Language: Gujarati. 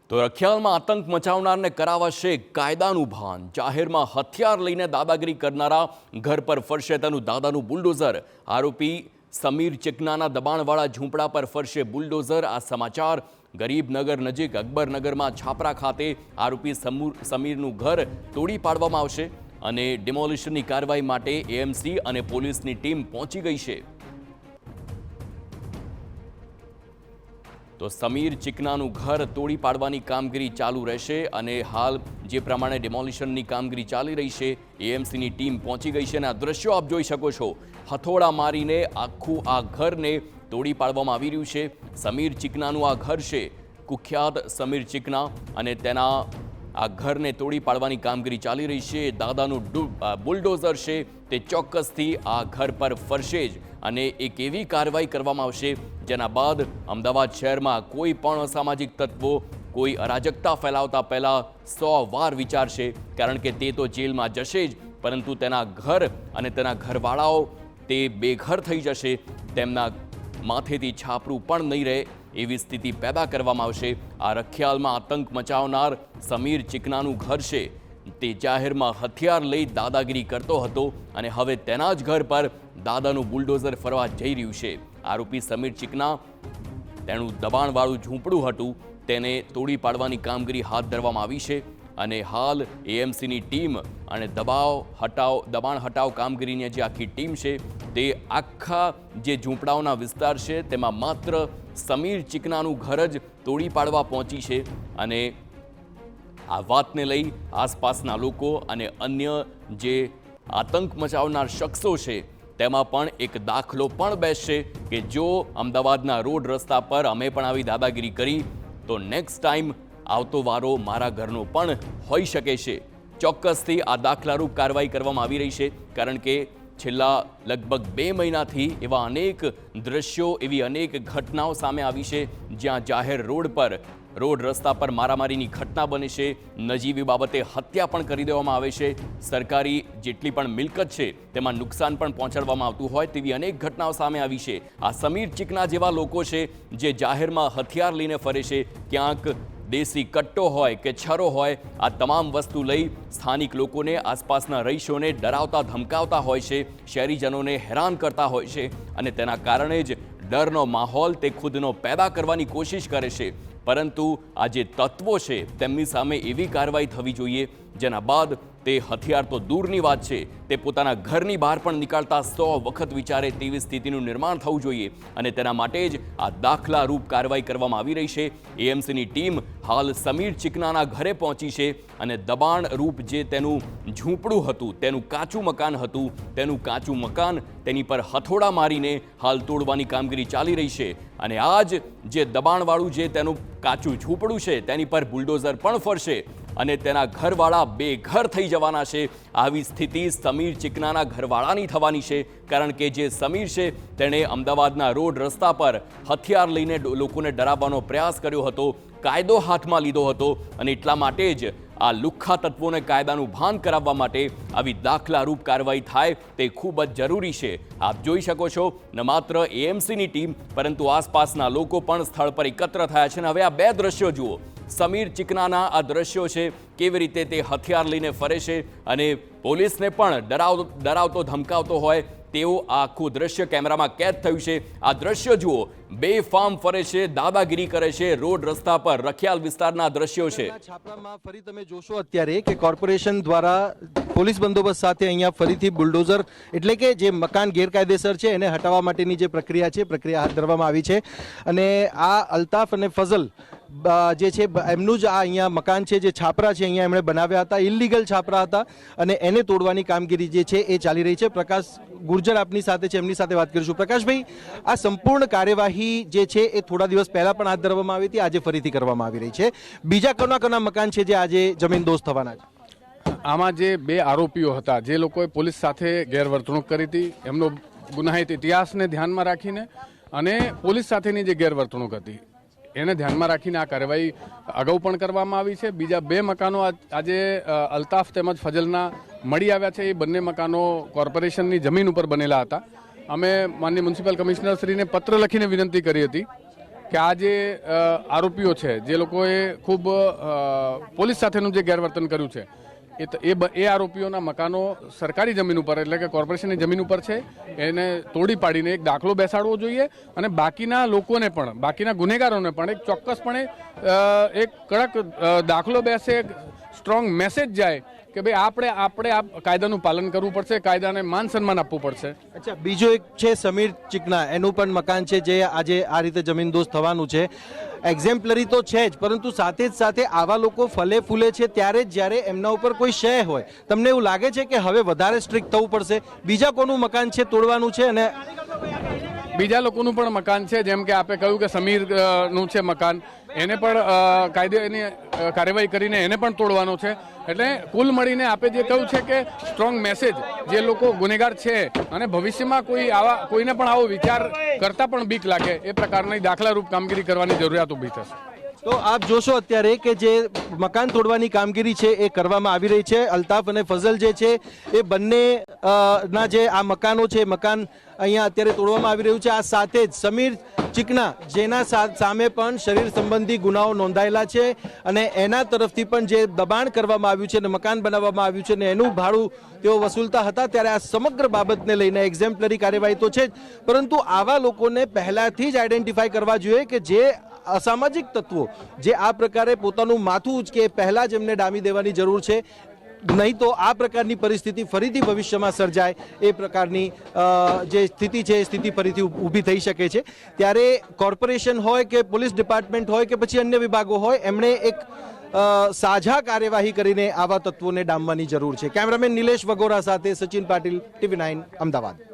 તો રખિયાલમાં આતંક મચાવનારને કરાવાશે કાયદાનું ભાન। જાહેરમાં હથિયાર લઈને દાદાગીરી કરનારા ઘર પર ફરશે તેનું દાદાનું બુલડોઝર। આરોપી સમીર ચિકનાના દબાણવાળા ઝૂંપડા પર ફરશે બુલડોઝર। આ સમાચાર ગરીબનગર નજીક અકબરનગરમાં છાપરા ખાતે આરોપી સમીરનું ઘર તોડી પાડવામાં આવશે અને ડિમોલિશનની કાર્યવાહી માટે એએમસી અને પોલીસની ટીમ પહોંચી ગઈ છે। તો સમીર ચિકનાનું ઘર તોડી પાડવાની કામગીરી ચાલુ રહેશે અને હાલ જે પ્રમાણે ડિમોલિશનની કામગીરી ચાલી રહી છે એએમસીની ટીમ પહોંચી ગઈ છે અને આ દ્રશ્યો આપ જોઈ શકો છો। હથોડા મારીને આખું આ ઘરને તોડી પાડવામાં આવી રહ્યું છે। સમીર ચિકનાનું આ ઘર છે, કુખ્યાત સમીર ચિકના, અને તેના આ ઘરને તોડી પાડવાની કામગીરી ચાલી રહી છે। દાદાનું બુલડોઝર છે તે ચોક્કસથી આ ઘર પર ફરશે જ અને એક એવી કાર્યવાહી કરવામાં આવશે જેના બાદ અમદાવાદ શહેરમાં કોઈ પણ અસામાજિક તત્વો કોઈ અરાજકતા ફેલાવતા પહેલાં 100 વાર વિચારશે, કારણ કે તે તો જેલમાં જશે જ, પરંતુ તેના ઘર અને તેના ઘરવાળાઓ તે બેઘર થઈ જશે। તેમના માથેથી છાપરું પણ નહીં રહે એવી સ્થિતિ પેદા કરવામાં આવશે। આ રખિયાલમાં આતંક મચાવનાર સમીર ચિકનાનું ઘર છે તે જાહેરમાં હથિયાર લઈ દાદાગીરી કરતો હતો અને હવે તેના જ ઘર પર દાદાનું બુલડોઝર ફરવા જઈ રહ્યું છે। આરોપી સમીર ચિકના તેનું દબાણવાળું ઝૂંપડું હતું તેને તોડી પાડવાની કામગીરી હાથ ધરવામાં આવી છે અને હાલ એએમસીની ટીમ અને દબાણ હટાવ કામગીરીની જે આખી ટીમ છે તે આખા જે ઝૂંપડાઓના વિસ્તાર છે તેમાં માત્ર સમીર ચિકનાનું ઘર જ તોડી પાડવા પહોંચી છે અને આ વાતને લઈ આસપાસના લોકો અને અન્ય જે આતંક મચાવનાર શખ્સો છે તેમાં પણ એક દાખલો પણ બેસશે કે જો અમદાવાદના રોડ રસ્તા પર અમે પણ આવી દાદાગીરી કરી તો નેક્સ્ટ ટાઈમ આવતો વારો મારા ઘરનો પણ હોઈ શકે છે। ચોક્કસથી આ દાખલારૂપ કાર્યવાહી કરવામાં આવી રહી છે, કારણ કે છેલ્લા લગભગ 2 મહિનાથી એવા અનેક દ્રશ્યો, એવી અનેક ઘટનાઓ સામે આવી છે જ્યાં જાહેર રોડ રસ્તા પર મારામારીની ઘટના બને છે, નજીવી બાબતે હત્યા પણ કરી દેવામાં આવે છે, સરકારી જેટલી પણ મિલકત છે તેમાં નુકસાન પણ પહોંચાડવામાં આવતું હોય તેવી અનેક ઘટનાઓ સામે આવી છે। આ સમીર ચિકના જેવા લોકો છે જે જાહેરમાં હથિયાર લઈને ફરે છે, ક્યાંક દેશી કટ્ટો હોય કે છરો હોય, આ તમામ વસ્તુ લઈ સ્થાનિક લોકોને, આસપાસના રહીશોને ડરાવતા ધમકાવતા હોય છે, શહેરીજનોને હેરાન કરતા હોય છે અને તેના કારણે જ ડરનો માહોલ તે ખુદનો પેદા કરવાની કોશિશ કરે છે। પરંતુ આ જે તત્વો છે તેમની સામે એવી કાર્યવાહી થવી જોઈએ જેના બાદ તે હથિયાર તો દૂરની વાત છે, તે પોતાના ઘરની બહાર પણ નીકળતા 100 વખત વિચારે તેવી સ્થિતિનું નિર્માણ થવું જોઈએ અને તેના માટે જ આ દાખલારૂપ કાર્યવાહી કરવામાં આવી રહી છે। એએમસીની ટીમ હાલ સમીર ચિકનાના ઘરે પહોંચી છે અને દબાણરૂપ જે તેનું ઝૂંપડું હતું, તેનું કાચું મકાન તેની પર હથોડા મારીને હાલ તોડવાની કામગીરી ચાલી રહી છે અને આ જ જે દબાણવાળું જે તેનું કાચું ઝૂંપડું છે તેની પર બુલડોઝર પણ ફરશે અને તેના ઘરવાળા બેઘર થઈ જવાના છે। આવી સ્થિતિ સમીર ચિકનાના ઘરવાળાની થવાની છે, કારણ કે જે સમીર છે તેણે અમદાવાદના રોડ રસ્તા પર હથિયાર લઈને લોકોને ડરાવવાનો પ્રયાસ કર્યો હતો, કાયદો હાથમાં લીધો હતો અને એટલા માટે જ આ લુખ્ખા તત્વોને કાયદાનું ભાન કરાવવા માટે આવી દાખલારૂપ કાર્યવાહી થાય તે ખૂબ જ જરૂરી છે। આપ જોઈ શકો છો ન માત્ર એએમસીની ટીમ પરંતુ આસપાસના લોકો પણ સ્થળ પર એકત્ર થયા છે અને હવે આ 2 દ્રશ્યો જુઓ। સમીર ચિકનાના આ દ્રશ્યો છે, કેવી રીતે તે હથિયાર લઈને ફરે છે અને પોલીસને પણ ડરાવતો ધમકાવતો હોય તેવું આખું દ્રશ્ય કેમેરામાં કેદ થયું છે। આ દ્રશ્ય જુઓ, બેફામ ફરે છે, દાદાગીરી કરે છે રોડ રસ્તા પર, રખિયાલ વિસ્તારના દ્રશ્યો છે। છાપરામાં ફરી તમે જોશો અત્યારે કે કોર્પોરેશન દ્વારા પોલીસ બંદોબસ્ત સાથે અહીંયા ફરીથી બુલડોઝર એટલે કે જે મકાન ગેરકાયદેસર છે એને હટાવવા માટેની જે પ્રક્રિયા હાથ ધરવામાં આવી છે અને આ અલ્તાફ અને ફઝલ જે છે એમનું જ આ અહીંયા મકાન છે, જે છાપરા છે અહીંયા એમણે બનાવ્યા હતા, ઇલીગલ છાપરા હતા અને એને તોડવાની કામગીરી જે છે એ ચાલી રહી છે। પ્રકાશ ગુર્જર આપની સાથે છે, એમની સાથે વાત કરીશું। પ્રકાશભાઈ, આ સંપૂર્ણ કાર્યવાહી જે છે એ થોડા દિવસ પહેલા પણ હાથ ધરવામાં આવી હતી, આજે ફરીથી કરવામાં આવી રહી છે। બીજા કોના મકાન છે જે આજે જમીનદોસ્ત થવાના છે? આમાં જે 2 આરોપીઓ હતા જે લોકોએ પોલીસ સાથે ગેરવર્તણૂક કરી હતી, એમનો ગુનાહિત ઇતિહાસને ધ્યાનમાં રાખીને અને પોલીસ સાથેની જે ગેરવર્તણૂક હતી એને ધ્યાનમાં રાખીને આ કાર્યવાહી અગાઉ પણ કરવામાં આવી છે। બીજા 2 મકાનો આજે અલ્તાફ તેમજ ફજલના મળી આવ્યા છે। એ બંને મકાનો કોર્પોરેશનની જમીન ઉપર બનેલા હતા। અમે માનનીય મ્યુનિસિપલ કમિશનરશ્રીને પત્ર લખીને વિનંતી કરી હતી કે આ જે આરોપીઓ છે, જે લોકોએ ખૂબ પોલીસ સાથેનું જે ગેરવર્તન કર્યું છે, એ આરોપીઓના મકાનો સરકારી જમીન ઉપર એટલે કે કોર્પોરેશનની જમીન ઉપર છે, એને તોડી પાડીને એક દાખલો બેસાડવો જોઈએ અને બાકીના લોકોને પણ, બાકીના ગુનેગારોને પણ એક ચોક્કસપણે એક કડક દાખલો બેસે, એક સ્ટ્રોંગ મેસેજ જાય કે ભાઈ આપણે આ કાયદાનું પાલન કરવું પડશે, કાયદાને માન સન્માન આપવું પડશે. અચ્છા, બીજો એક છે સમીર ચીકના, એનું પણ મકાન છે જે આજે આ રીતે જમીનદોસ્ત થવાનું છે. એક્ઝેમ્પલરી તો છે જ, પરંતુ સાથે જ સાથે આવા લોકો ફલે ફૂલે છે ત્યારે જ જ્યારે એમના ઉપર કોઈ શય હોય. તમને એવું લાગે છે કે હવે વધારે સ્ટ્રિક્ટ થવું પડશે? બીજા કોનું મકાન છે તોડવાનું છે અને બીજા લોકોનું પણ મકાન છે, જેમ કે આપે કહ્યું કે સમીરનું છે મકાન, એને પણ કાયદેની કાર્યવાહી કરીને એને પણ તોડવાનો છે. એટલે કુલ મળીને આપે જે કહ્યું છે કે સ્ટ્રોંગ મેસેજ, જે લોકો ગુનેગાર છે અને ભવિષ્યમાં કોઈને પણ આવો વિચાર કરતા પણ બીક લાગે એ પ્રકારની દાખલારૂપ કામગીરી કરવાની જરૂરિયાત ઊભી થશે. તો આપ જોશો અત્યારે કે જે મકાન તોડવાની કામગીરી છે એ કરવામાં આવી રહી છે. અલ્તાફ અને ફઝલ જે છે એ બંને ના જે આ મકાનો છે, મકાન અહીંયા અત્યારે તોડવામાં આવી રહ્યું છે. આ સાથે જ સમીર ચીકના, જેના સામે પણ શરીર સંબંધી ગુનાઓ નોંધાયેલા છે અને એના તરફથી પણ જે દબાણ કરવામાં આવ્યું છે અને મકાન બનાવવામાં આવ્યું છે અને એનું ભાડું તેઓ વસૂલતા હતા, ત્યારે આ સમગ્ર બાબતને લઈને એક્ઝેમ્પલરી કાર્યવાહી તો છે જ, પરંતુ આવા લોકોને પહેલાથી જ આઈડેન્ટિફાઈ કરવા જોઈએ કે જે અસામાજિક તત્વો જે આ પ્રકારે પોતાનું માથું ઉચકે પહેલા જ એમને ડામી દેવાની જરૂર છે. નહીં તો આ પ્રકારની પરિસ્થિતિ ફરીથી ભવિષ્યમાં સર્જાય એ પ્રકારની જે સ્થિતિ છે એ સ્થિતિ ફરીથી ઊભી થઈ શકે છે. ત્યારે કોર્પોરેશન હોય કે પોલીસ ડિપાર્ટમેન્ટ હોય કે પછી અન્ય વિભાગો હોય, એમણે એક સાઝા કાર્યવાહી કરીને આવા તત્વોને ડામવાની જરૂર છે. કેમેરામેન નિલેશ વગોરા સાથે સચિન પાટીલ, TV9 અમદાવાદ.